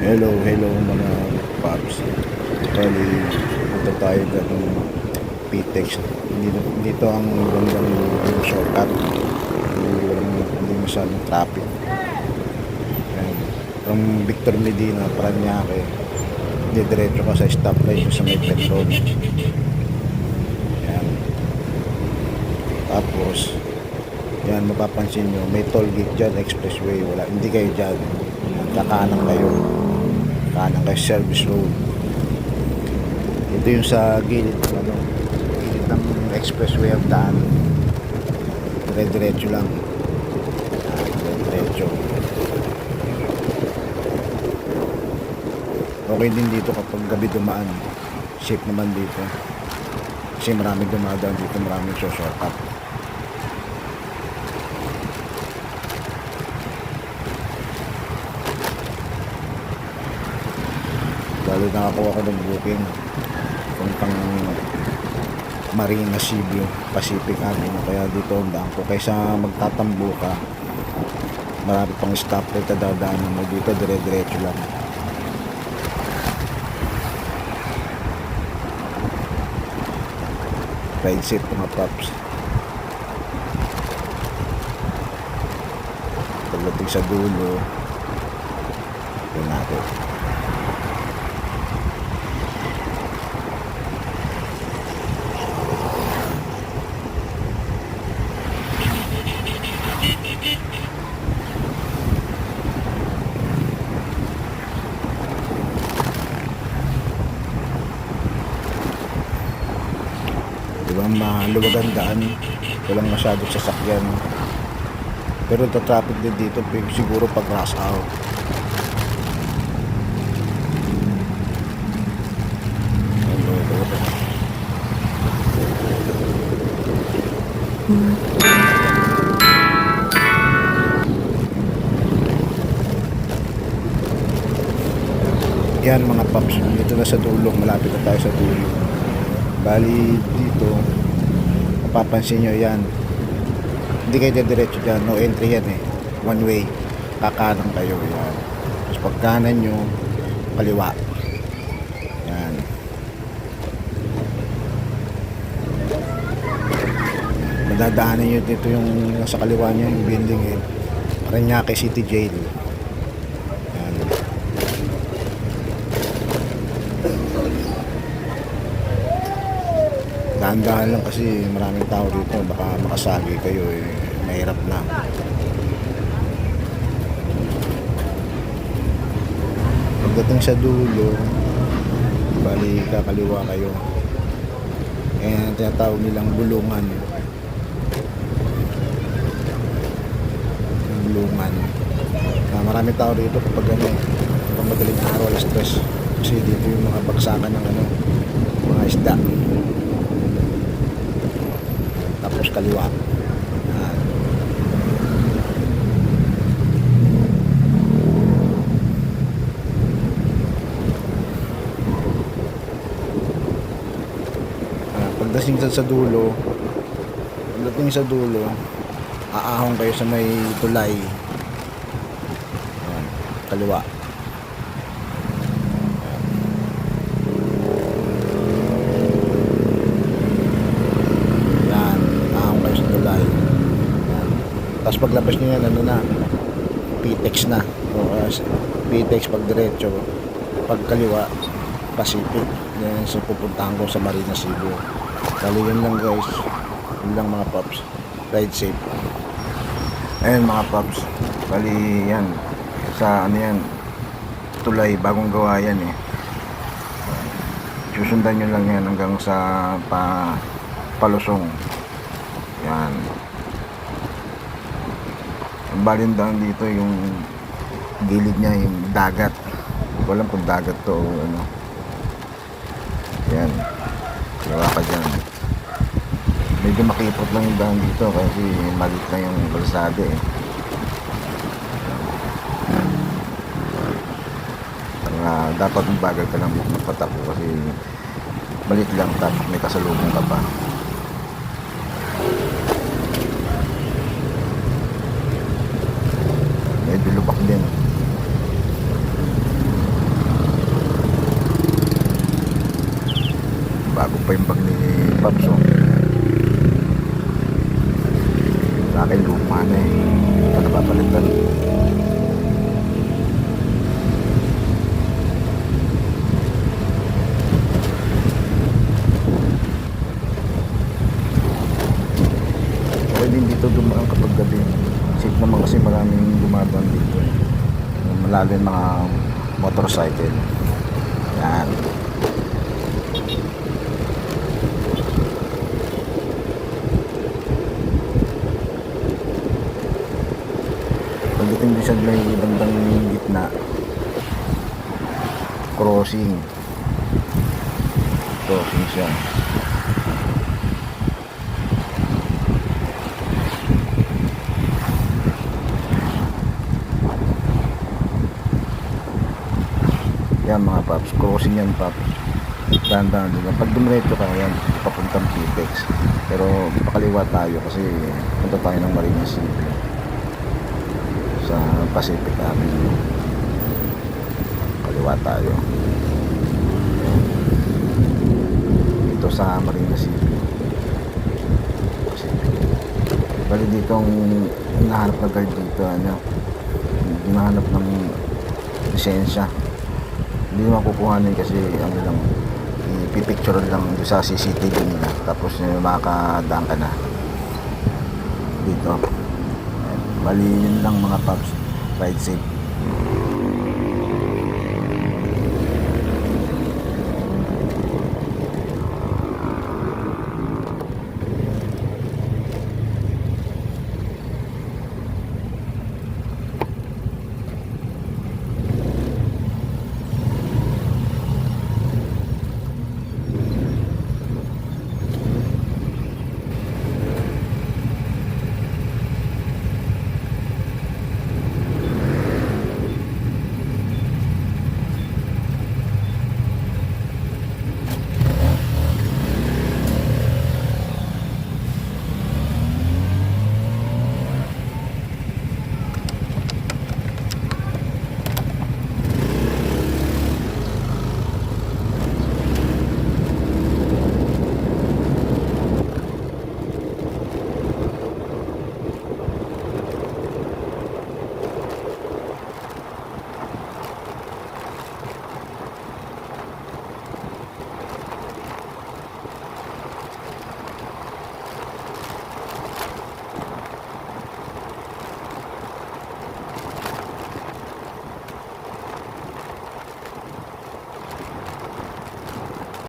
Hello mga paps. Bali, punta tayo ng PTEX. Dito ang gandang shortcut. Hindi masyadong traffic. Ayan. From Victor Medina, Parañaque, diretso ka sa stoplight sa may petrol. Ayan. Tapos, yan, mapapansin nyo, may toll gate dyan, expressway. Wala, hindi kayo dyan. Kakanan kayo. Kanan kayo, service road. Ito yung sa gilid ng expressway ang daan. Dire-diretso lang. Dire-diretso. Okay din dito kapag gabi dumaan. Safe naman dito. Kasi maraming dumadaan dito, maraming shortcut. Lalo nakakuha ko ng booking puntang Marina Cebu Pacific Avenue, kaya dito ang daan ko kaysa magtatambo ka. Marami pang stoplight na dadaanan mo dito, dire-diretso lang. Ride safe mga paps. Pagdating sa dulo, yun natin. Diba, maluwag ang daan, walang masyadong sasakyan, pero traffic din dito siguro pag rush hour. Yan mga paps, dito na sa dulo, malapit na tayo sa dulo. Bali dito, mapapansin nyo yan, hindi kayo diretso dyan, no entry yan eh, one way, kakanan kayo yan. Tapos pag kanan nyo, kaliwa yan. Madadaanan nyo dito yung nasa kaliwa nyo, yung building eh, Parañaque City Jail. Dahan-dahan lang kasi maraming tao dito, baka makasagi kayo eh, mahirap na. Pagdating sa dulo, bali kakaliwa kayo, eh tinatawag nilang bulungan. Bulungan. Maraming tao dito kapag kapag madaling araw, alas 3, kasi dito yung mga bagsakan ng mga isda. Tapos kaliwa. Pagdating sa dulo, aahon kayo sa may tulay. Ayan, kaliwa. Tapos paglabas nyo yan, PTEX na. O, PTEX pag diretso, pag kaliwa, Pacific. Yan sa pupuntahan ko sa Marina Cebu. Kali yun lang guys. Yun lang mga paps. Ride safe. Ayun mga paps. Bali yan. Sa yan, tulay, bagong gawa yan eh. Susundan nyo lang yan hanggang sa Palusong. Yan. Ang balindang dito yung gilid niya, yung dagat. Walang kung dagat to o ano. Yan, kaya ka dyan. Medyo makipot lang yung daan dito kasi malit na yung kalsada eh. Dapat mabagal ka lang magpatakbo kasi malit lang, tapos may kasalubong ka pa. medyo lubak din. akin luma na eh. Ito napapalitan. Okay din dito dumaan kapag gabi. Safe naman kasi maraming dumadaan dito. Malalim mga motorcycle. Yan. Pagdating din siya may bandang gitna, crossing siya. Yan mga paps, crossing yan paps. Dahan-dahan din. Pag dumiretso ka yan, papuntang PTEX. Pero pakaliwa tayo kasi punta tayo ng Marina City sa Pacific Avenue. Kaliwa tayo dito sa Marina City Pacific. Bali dito ang hinahanap na guard dito, hinahanap ng lisensya. Hindi makukuhanin kasi ano lang, ipipicture lang sa CCTV nila, tapos makakadaan ka na dito. Bali yun lang mga paps, ride safe.